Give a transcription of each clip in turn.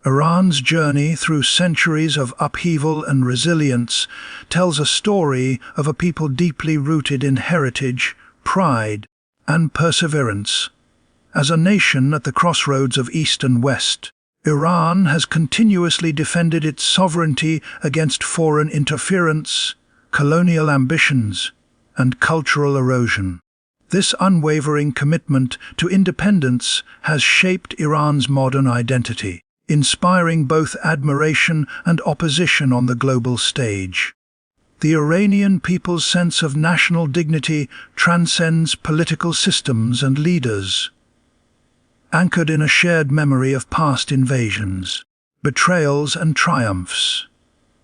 Iran's journey through centuries of upheaval and resilience tells a story of a people deeply rooted in heritage, pride, and perseverance. As a nation at the crossroads of East and West, Iran has continuously defended its sovereignty against foreign interference, colonial ambitions, and cultural erosion. This unwavering commitment to independence has shaped Iran's modern identity, inspiring both admiration and opposition on the global stage. The Iranian people's sense of national dignity transcends political systems and leaders, anchored in a shared memory of past invasions, betrayals and triumphs.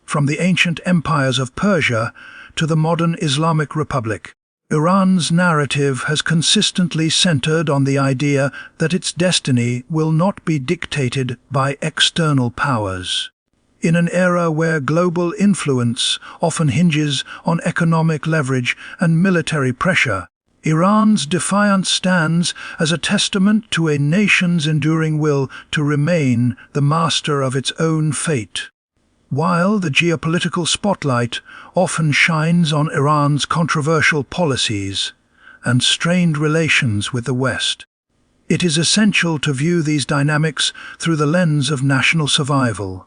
From the ancient empires of Persia to the modern Islamic Republic, Iran's narrative has consistently centered on the idea that its destiny will not be dictated by external powers. In an era where global influence often hinges on economic leverage and military pressure, Iran's defiance stands as a testament to a nation's enduring will to remain the master of its own fate. While the geopolitical spotlight often shines on Iran's controversial policies and strained relations with the West, it is essential to view these dynamics through the lens of national survival.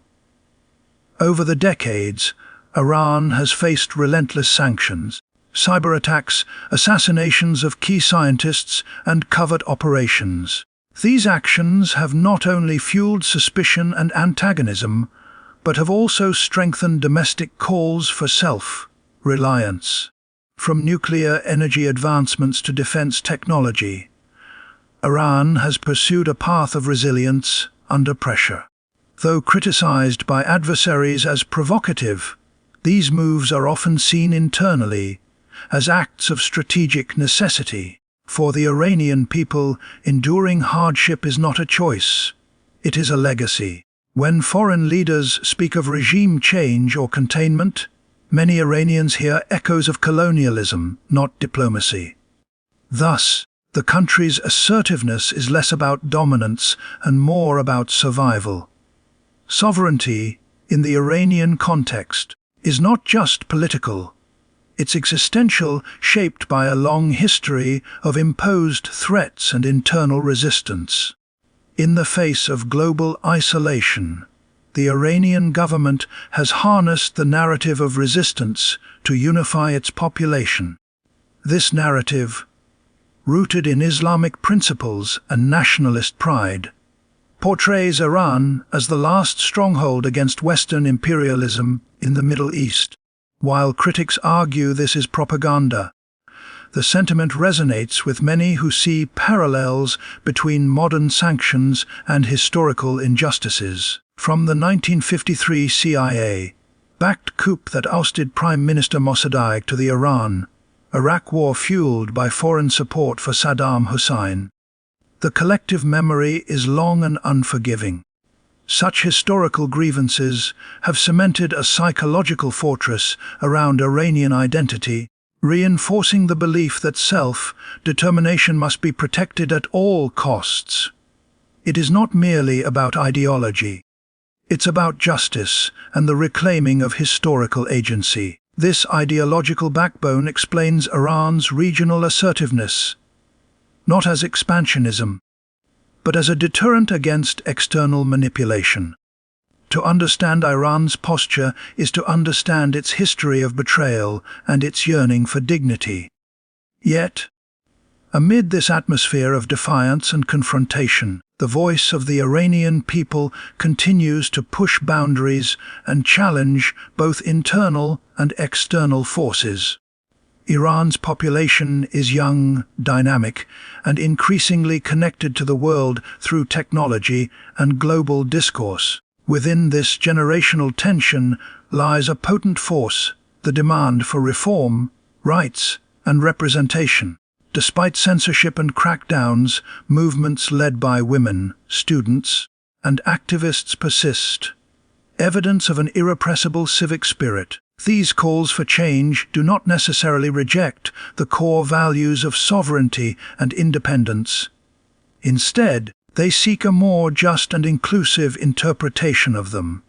Over the decades, Iran has faced relentless sanctions, cyber attacks, assassinations of key scientists, and covert operations. These actions have not only fueled suspicion and antagonism, but have also strengthened domestic calls for self-reliance. From nuclear energy advancements to defense technology, Iran has pursued a path of resilience under pressure. Though criticized by adversaries as provocative, these moves are often seen internally as acts of strategic necessity. For the Iranian people, enduring hardship is not a choice, it is a legacy. When foreign leaders speak of regime change or containment, many Iranians hear echoes of colonialism, not diplomacy. Thus, the country's assertiveness is less about dominance and more about survival. Sovereignty, in the Iranian context, is not just political. It's existential, shaped by a long history of imposed threats and internal resistance. In the face of global isolation, the Iranian government has harnessed the narrative of resistance to unify its population. This narrative, rooted in Islamic principles and nationalist pride, portrays Iran as the last stronghold against Western imperialism in the Middle East. While critics argue this is propaganda, the sentiment resonates with many who see parallels between modern sanctions and historical injustices. From the 1953 CIA-backed coup that ousted Prime Minister Mossadegh to the Iran-Iraq war fueled by foreign support for Saddam Hussein, the collective memory is long and unforgiving. Such historical grievances have cemented a psychological fortress around Iranian identity, reinforcing the belief that self-determination must be protected at all costs. It is not merely about ideology. It's about justice and the reclaiming of historical agency. This ideological backbone explains Iran's regional assertiveness, not as expansionism, but as a deterrent against external manipulation. To understand Iran's posture is to understand its history of betrayal and its yearning for dignity. Yet, amid this atmosphere of defiance and confrontation, the voice of the Iranian people continues to push boundaries and challenge both internal and external forces. Iran's population is young, dynamic, and increasingly connected to the world through technology and global discourse. Within this generational tension lies a potent force, the demand for reform, rights, and representation. Despite censorship and crackdowns, movements led by women, students, and activists persist, evidence of an irrepressible civic spirit. These calls for change do not necessarily reject the core values of sovereignty and independence. Instead, They seek a more just and inclusive interpretation of them.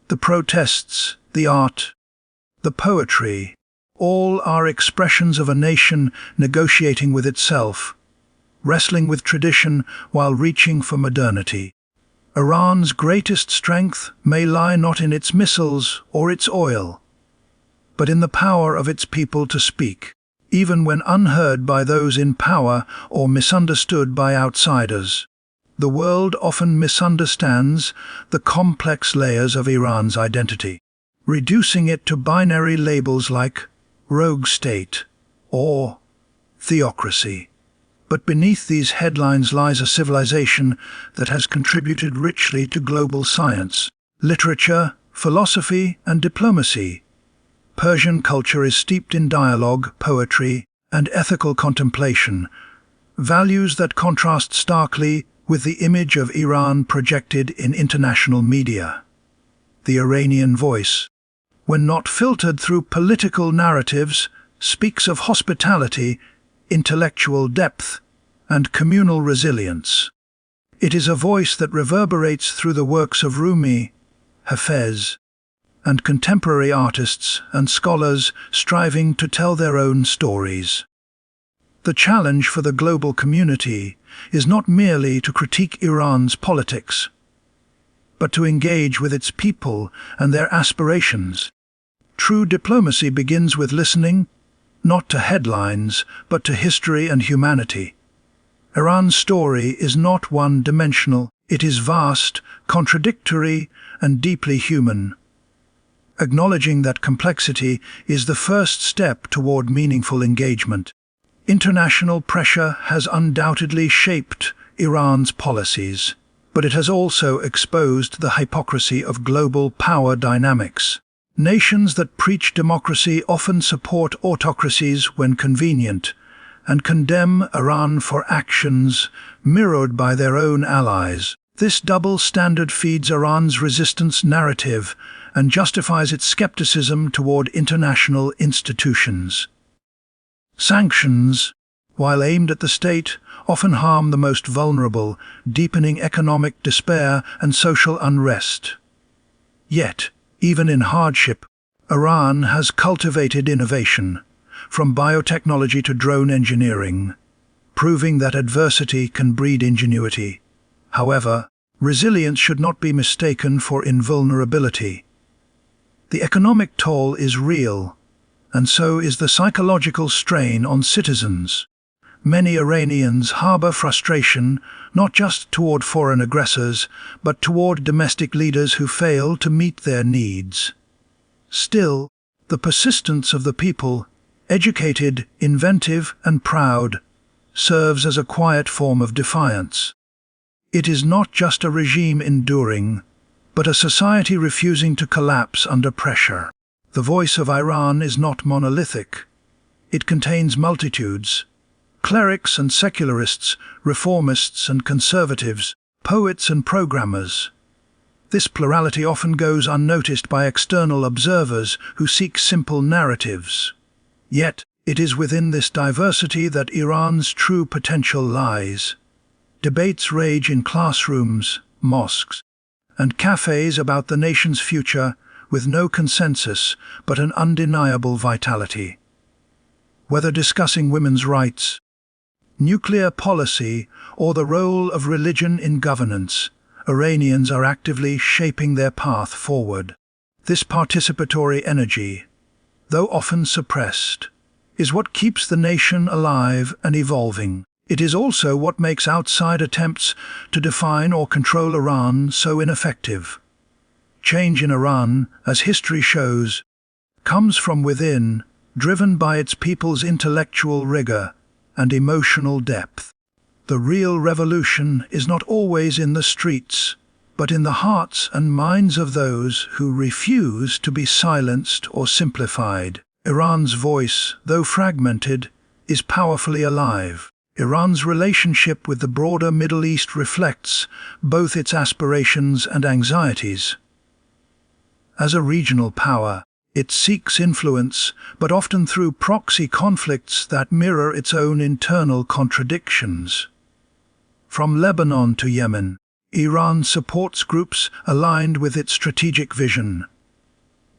The protests, the art, the poetry, all are expressions of a nation negotiating with itself, wrestling with tradition while reaching for modernity. Iran's greatest strength may lie not in its missiles or its oil, but in the power of its people to speak, even when unheard by those in power or misunderstood by outsiders. The world often misunderstands the complex layers of Iran's identity, reducing it to binary labels like rogue state or theocracy. But beneath these headlines lies a civilization that has contributed richly to global science, literature, philosophy, and diplomacy. Persian culture is steeped in dialogue, poetry, and ethical contemplation, values that contrast starkly with the image of Iran projected in international media. The Iranian voice, when not filtered through political narratives, speaks of hospitality, intellectual depth, and communal resilience. It is a voice that reverberates through the works of Rumi, Hafez, and contemporary artists and scholars striving to tell their own stories. The challenge for the global community is not merely to critique Iran's politics, but to engage with its people and their aspirations. True diplomacy begins with listening, not to headlines, but to history and humanity. Iran's story is not one-dimensional. It is vast, contradictory, and deeply human. Acknowledging that complexity is the first step toward meaningful engagement. International pressure has undoubtedly shaped Iran's policies, but it has also exposed the hypocrisy of global power dynamics. Nations that preach democracy often support autocracies when convenient, and condemn Iran for actions mirrored by their own allies. This double standard feeds Iran's resistance narrative and justifies its skepticism toward international institutions. Sanctions, while aimed at the state, often harm the most vulnerable, deepening economic despair and social unrest. Yet, even in hardship, Iran has cultivated innovation, from biotechnology to drone engineering, proving that adversity can breed ingenuity. However, resilience should not be mistaken for invulnerability. The economic toll is real, and so is the psychological strain on citizens. Many Iranians harbor frustration not just toward foreign aggressors, but toward domestic leaders who fail to meet their needs. Still, the persistence of the people, educated, inventive, and proud, serves as a quiet form of defiance. It is not just a regime enduring, but a society refusing to collapse under pressure. The voice of Iran is not monolithic. It contains multitudes: clerics and secularists, reformists and conservatives, poets and programmers. This plurality often goes unnoticed by external observers who seek simple narratives. Yet, it is within this diversity that Iran's true potential lies. Debates rage in classrooms, mosques, and cafes about the nation's future, with no consensus but an undeniable vitality. Whether discussing women's rights, nuclear policy, or the role of religion in governance, Iranians are actively shaping their path forward. This participatory energy, though often suppressed, is what keeps the nation alive and evolving. It is also what makes outside attempts to define or control Iran so ineffective. Change in Iran, as history shows, comes from within, driven by its people's intellectual rigor and emotional depth. The real revolution is not always in the streets, but in the hearts and minds of those who refuse to be silenced or simplified. Iran's voice, though fragmented, is powerfully alive. Iran's relationship with the broader Middle East reflects both its aspirations and anxieties. As a regional power, it seeks influence, but often through proxy conflicts that mirror its own internal contradictions. From Lebanon to Yemen, Iran supports groups aligned with its strategic vision.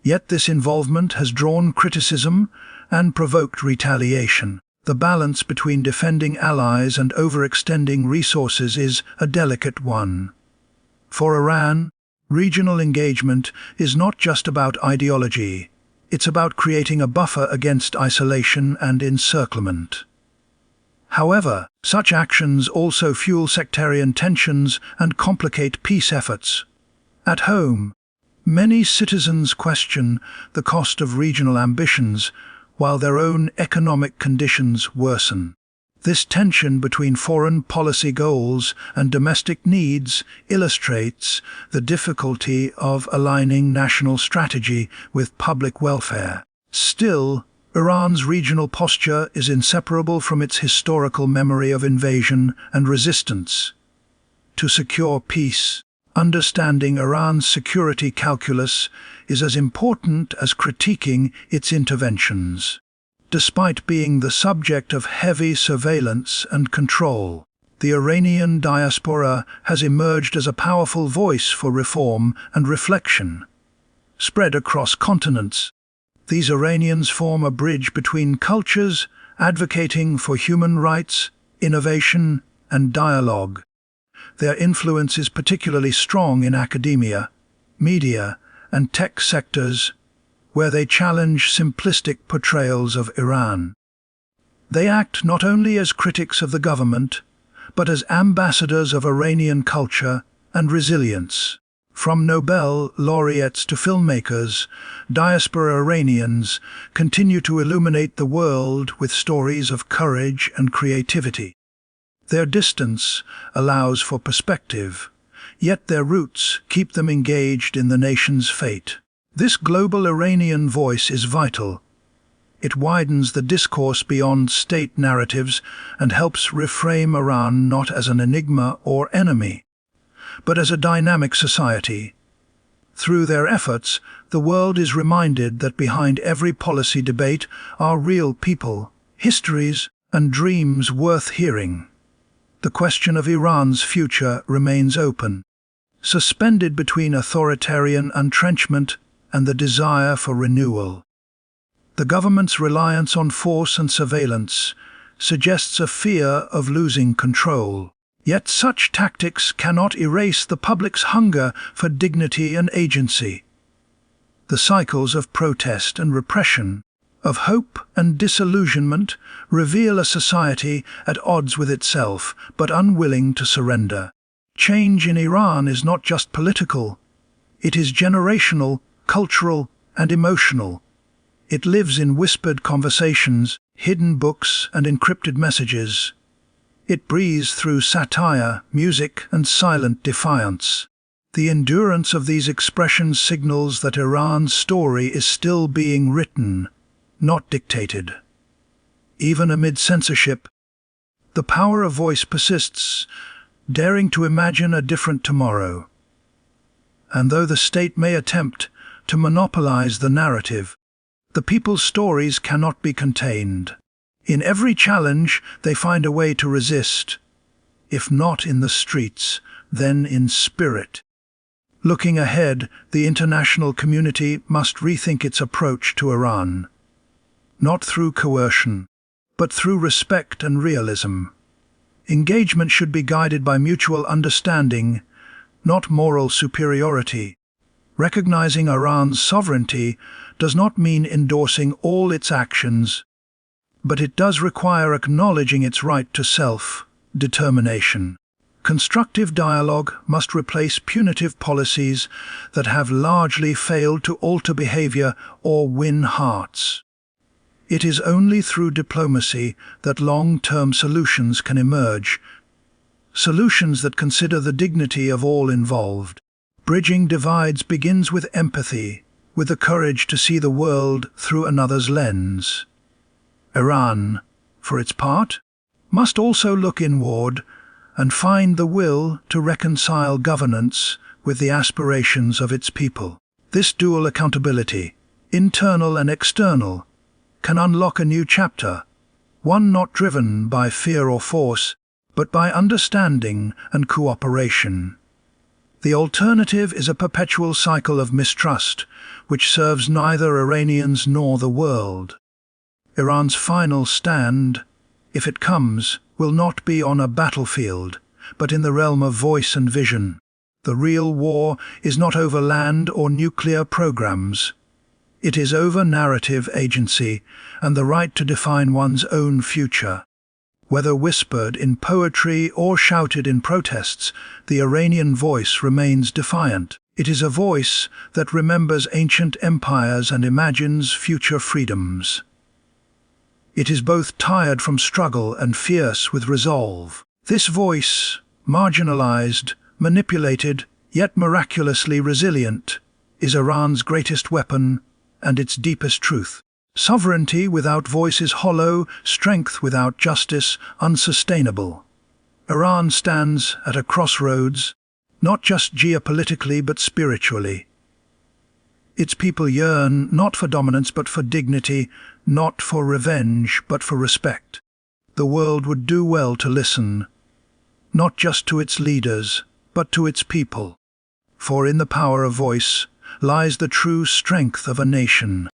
Yet this involvement has drawn criticism and provoked retaliation. The balance between defending allies and overextending resources is a delicate one. For Iran, regional engagement is not just about ideology, it's about creating a buffer against isolation and encirclement. However, such actions also fuel sectarian tensions and complicate peace efforts. At home, many citizens question the cost of regional ambitions while their own economic conditions worsen. This tension between foreign policy goals and domestic needs illustrates the difficulty of aligning national strategy with public welfare. Still, Iran's regional posture is inseparable from its historical memory of invasion and resistance. To secure peace, understanding Iran's security calculus is as important as critiquing its interventions. Despite being the subject of heavy surveillance and control, the Iranian diaspora has emerged as a powerful voice for reform and reflection. Spread across continents, these Iranians form a bridge between cultures, advocating for human rights, innovation, and dialogue. Their influence is particularly strong in academia, media, and tech sectors, where they challenge simplistic portrayals of Iran. They act not only as critics of the government, but as ambassadors of Iranian culture and resilience. From Nobel laureates to filmmakers, diaspora Iranians continue to illuminate the world with stories of courage and creativity. Their distance allows for perspective, yet their roots keep them engaged in the nation's fate. This global Iranian voice is vital. It widens the discourse beyond state narratives and helps reframe Iran not as an enigma or enemy, but as a dynamic society. Through their efforts, the world is reminded that behind every policy debate are real people, histories, and dreams worth hearing. The question of Iran's future remains open, suspended between authoritarian entrenchment and the desire for renewal. The government's reliance on force and surveillance suggests a fear of losing control. Yet such tactics cannot erase the public's hunger for dignity and agency. The cycles of protest and repression, of hope and disillusionment, reveal a society at odds with itself, but unwilling to surrender. Change in Iran is not just political. It is generational, cultural, and emotional. It lives in whispered conversations, hidden books, and encrypted messages. It breathes through satire, music, and silent defiance. The endurance of these expressions signals that Iran's story is still being written, not dictated. Even amid censorship, the power of voice persists, daring to imagine a different tomorrow. And though the state may attempt to monopolize the narrative, the people's stories cannot be contained. In every challenge, they find a way to resist, if not in the streets, then in spirit. Looking ahead, the international community must rethink its approach to Iran, not through coercion, but through respect and realism. Engagement should be guided by mutual understanding, not moral superiority. Recognizing Iran's sovereignty does not mean endorsing all its actions, but it does require acknowledging its right to self-determination. Constructive dialogue must replace punitive policies that have largely failed to alter behavior or win hearts. It is only through diplomacy that long-term solutions can emerge, solutions that consider the dignity of all involved. Bridging divides begins with empathy, with the courage to see the world through another's lens. Iran, for its part, must also look inward and find the will to reconcile governance with the aspirations of its people. This dual accountability, internal and external, can unlock a new chapter, one not driven by fear or force, but by understanding and cooperation. The alternative is a perpetual cycle of mistrust, which serves neither Iranians nor the world. Iran's final stand, if it comes, will not be on a battlefield, but in the realm of voice and vision. The real war is not over land or nuclear programs. It is over narrative agency and the right to define one's own future. Whether whispered in poetry or shouted in protests, the Iranian voice remains defiant. It is a voice that remembers ancient empires and imagines future freedoms. It is both tired from struggle and fierce with resolve. This voice, marginalized, manipulated, yet miraculously resilient, is Iran's greatest weapon and its deepest truth. Sovereignty without voice is hollow, strength without justice unsustainable. Iran stands at a crossroads, not just geopolitically but spiritually. Its people yearn not for dominance but for dignity, not for revenge but for respect. The world would do well to listen, not just to its leaders, but to its people. For in the power of voice lies the true strength of a nation.